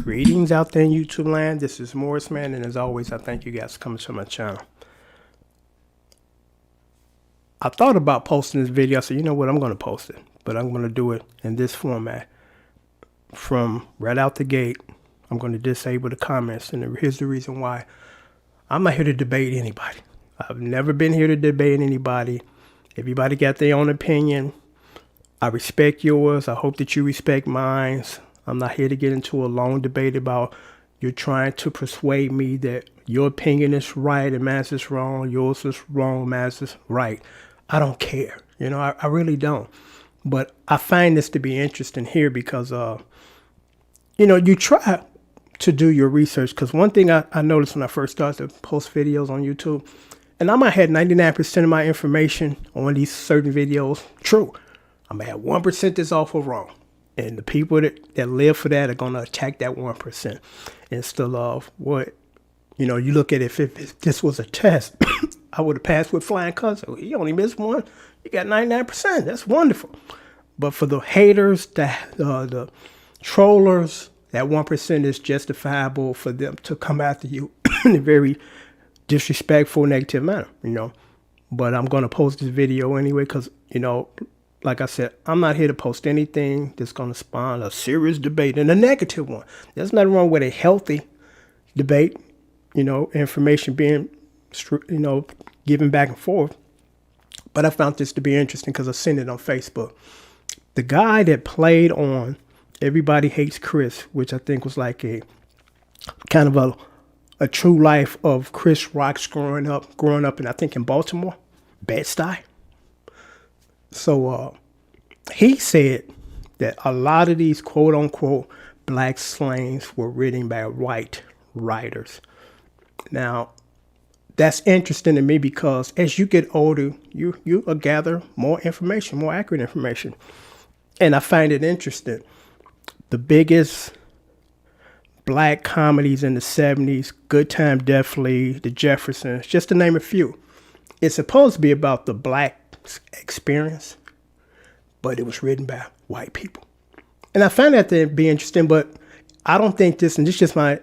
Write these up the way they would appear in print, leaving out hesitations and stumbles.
Greetings out there in YouTube land. This is Morris Man, and as always, I thank you guys for coming to my channel. I thought about posting this video. I said, you know what, I'm going to post it, but I'm going to do it in this format. From right out the gate, I'm going to disable the comments, and here's the reason why. I'm not here to debate anybody. I've never been here to debate anybody. Everybody got their own opinion. I respect yours. I hope that you respect mine. I'm not here to get into a long debate about you're trying to persuade me that your opinion is right and mine is wrong, yours is wrong, mine is right. I don't care. You know, I really don't. But I find this to be interesting here because, you know, you try to do your research. Because one thing I noticed when I first started to post videos on YouTube, and I might have 99% of my information on these certain videos true. I may have 1% that's off or wrong. And the people that live for that are going to attack that 1% instead of what, you know, you look at it, if this was a test, I would have passed with flying colors. You only missed one. You got 99%. That's wonderful. But for the haters, the trollers, that 1% is justifiable for them to come after you in a very disrespectful, negative manner, you know. But I'm going to post this video anyway because, you know, like I said, I'm not here to post anything that's going to spawn a serious debate and a negative one. There's nothing wrong with a healthy debate, you know, information being, you know, given back and forth. But I found this to be interesting because I seen it on Facebook. The guy that played on Everybody Hates Chris, which I think was like a kind of a true life of Chris Rock's growing up, and I think in Baltimore, Bed-Stuy. So he said that a lot of these quote unquote black slangs were written by white writers. Now, that's interesting to me because as you get older, you gather more information, more accurate information. And I find it interesting. The biggest black comedies in the 70s, Good Time, Death Fleas, The Jeffersons, just to name a few. It's supposed to be about the black experience, but it was written by white people. And I find that to be interesting, but I don't think this, and this is just my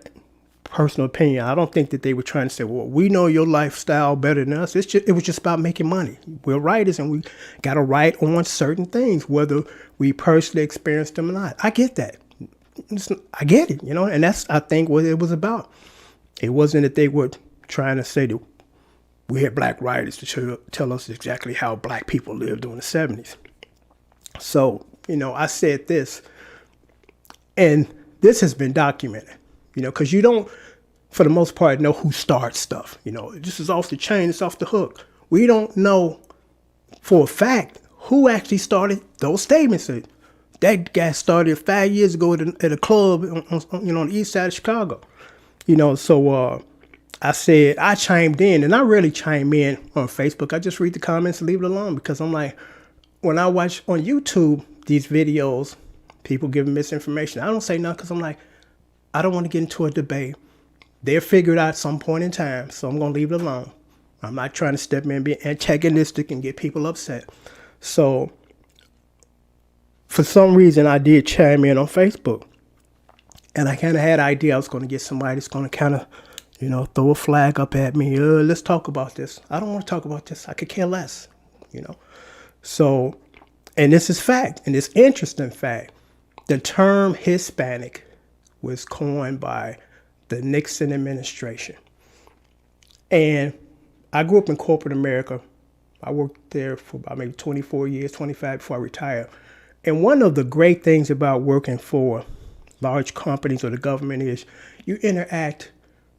personal opinion, I don't think that they were trying to say, well, we know your lifestyle better than us. It was just about making money. We're writers and we got to write on certain things, whether we personally experience them or not. I get that. I get it, you know, and that's, I think, what it was about. It wasn't that they were trying to say that we had black writers to tell us exactly how black people lived during the 70s. So, you know, I said this, and this has been documented, you know, because you don't, for the most part, know who starts stuff. You know, this is off the chain, it's off the hook. We don't know for a fact who actually started those statements. That guy started 5 years ago at a club, you know, on the east side of Chicago. You know, so I said, I chimed in, and I really chime in on Facebook. I just read the comments and leave it alone because I'm like, when I watch on YouTube these videos, people giving misinformation, I don't say nothing because I'm like, I don't want to get into a debate. They'll figure it out at some point in time, so I'm going to leave it alone. I'm not trying to step in and be antagonistic and get people upset. So for some reason, I did chime in on Facebook. And I kind of had an idea I was going to get somebody that's going to kind of, you know, throw a flag up at me. Let's talk about this. I don't want to talk about this. I could care less, you know. So, and this is fact, and it's interesting fact. The term Hispanic was coined by the Nixon administration. And I grew up in corporate America. I worked there for about maybe 24 years, 25 before I retired. And one of the great things about working for large companies or the government is you interact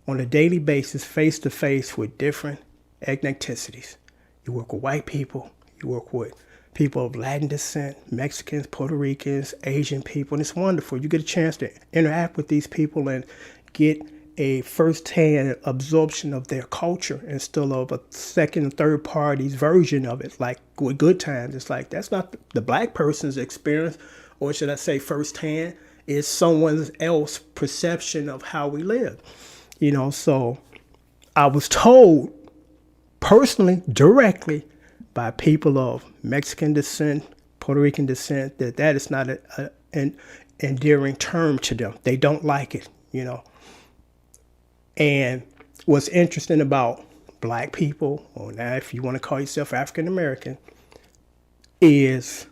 on a daily basis, face to face with different ethnicities. You work with white people, you work with people of Latin descent, Mexicans, Puerto Ricans, Asian people, and it's wonderful. You get a chance to interact with these people and get a first-hand absorption of their culture instead of a second and third party's version of it. Like with Good Times, it's like that's not the black person's experience, or should I say first-hand, is someone else's perception of how we live. You know, so I was told personally, directly, by people of Mexican descent, Puerto Rican descent, that is not an endearing term to them. They don't like it. you know. And what's interesting about black people, or now if you want to call yourself African American, is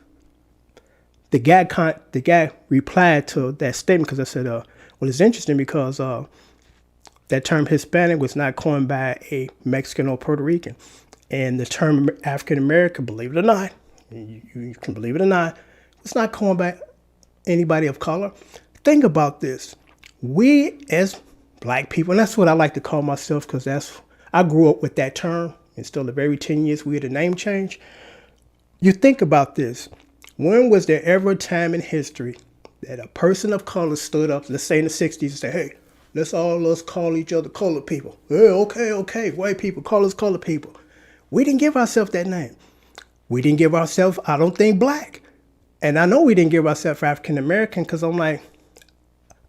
the guy replied to that statement because I said, well, it's interesting because that term Hispanic was not coined by a Mexican or Puerto Rican. And the term African American, believe it or not, you can believe it or not, it's not coined by anybody of color. Think about this. We as black people, and that's what I like to call myself because I grew up with that term. And still the very 10 years we had a name change. You think about this. When was there ever a time in history that a person of color stood up, let's say in the 60s, and said, hey, let's call each other colored people. Yeah, okay, white people, call us colored people. We didn't give ourselves that name. We didn't give ourselves, I don't think, black. And I know we didn't give ourselves African American because I'm like,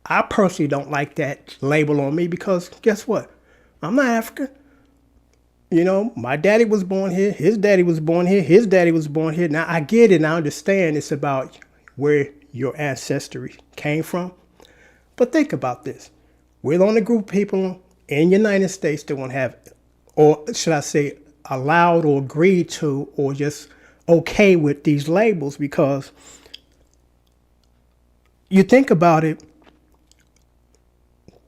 I personally don't like that label on me because guess what? I'm not African. You know, my daddy was born here. His daddy was born here. His daddy was born here. Now, I get it. And I understand it's about where your ancestry came from. But think about this. We're the only group of people in the United States that won't have, or should I say, allowed or agreed to or just okay with these labels because you think about it,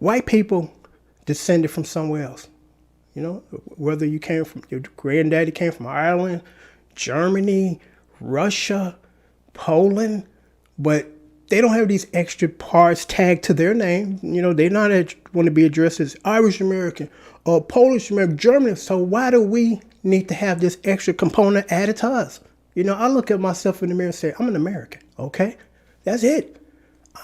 white people descended from somewhere else. You know, whether you came from, your granddaddy came from Ireland, Germany, Russia, Poland, but they don't have these extra parts tagged to their name. You know, they not want to be addressed as Irish American or Polish American, German. So why do we need to have this extra component added to us? You know, I look at myself in the mirror and say, I'm an American, okay? That's it.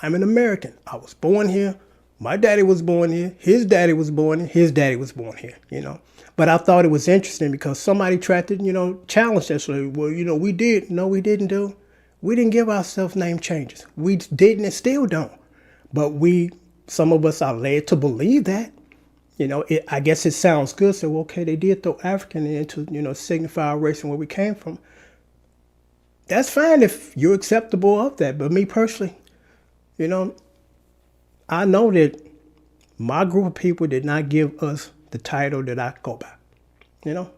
I'm an American. I was born here. My daddy was born here. His daddy was born here. His daddy was born here, you know. But I thought it was interesting because somebody tried to, you know, challenge that. So, well, you know, we did. No, we didn't do. We didn't give ourselves name changes. We didn't and still don't. But some of us are led to believe that. You know, I guess it sounds good. So, okay, they did throw African into, you know, signify our race and where we came from. That's fine if you're acceptable of that. But me personally, you know, I know that my group of people did not give us the title that I go by, you know,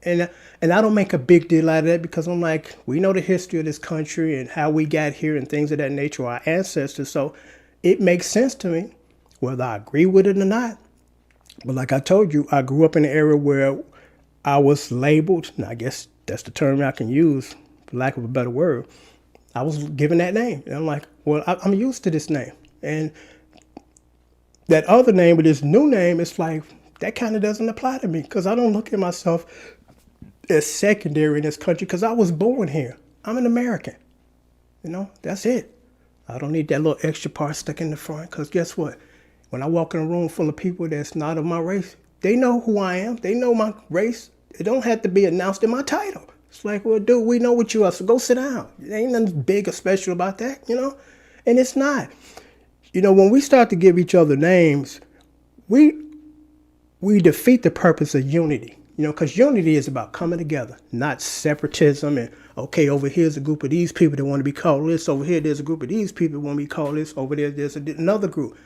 and I don't make a big deal out of that because I'm like, we know the history of this country and how we got here and things of that nature, our ancestors. So it makes sense to me, whether I agree with it or not. But like I told you, I grew up in an era where I was labeled, and I guess that's the term I can use, for lack of a better word. I was given that name. And I'm like, well, I'm used to this name. And that other name with this new name, it's like, that kind of doesn't apply to me because I don't look at myself as secondary in this country because I was born here. I'm an American. You know, that's it. I don't need that little extra part stuck in the front because guess what? When I walk in a room full of people that's not of my race, they know who I am. They know my race. It don't have to be announced in my title. It's like, well, dude, we know what you are, so go sit down. There ain't nothing big or special about that, you know? And it's not. You know, when we start to give each other names, we defeat the purpose of unity, you know, because unity is about coming together, not separatism and, okay, over here's a group of these people that want to be called this. Over here, there's a group of these people that want to be called this. Over there, there's another group.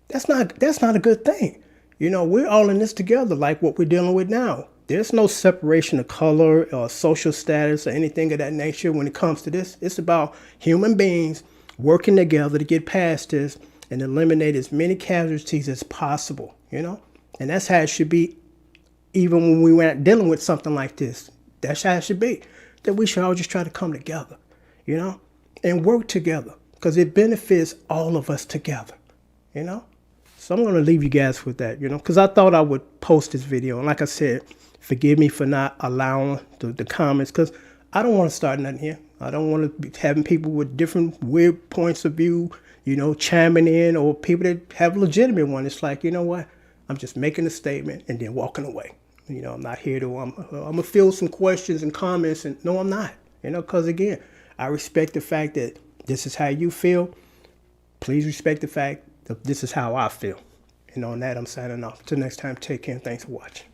That's not a good thing. You know, we're all in this together like what we're dealing with now. There's no separation of color or social status or anything of that nature when it comes to this. It's about human beings working together to get past this and eliminate as many casualties as possible, you know? And that's how it should be even when we weren't dealing with something like this. That's how it should be. That we should all just try to come together, you know? And work together because it benefits all of us together, you know? So I'm going to leave you guys with that, you know, because I thought I would post this video. And like I said, forgive me for not allowing the comments because I don't want to start nothing here. I don't want to be having people with different weird points of view, you know, chiming in or people that have legitimate one. It's like, you know what? I'm just making a statement and then walking away. You know, I'm not here to, I'm going to field some questions and comments. And no, I'm not, you know, because again, I respect the fact that this is how you feel. Please respect the fact that this is how I feel. And on that, I'm signing off. Till next time, take care and thanks for watching.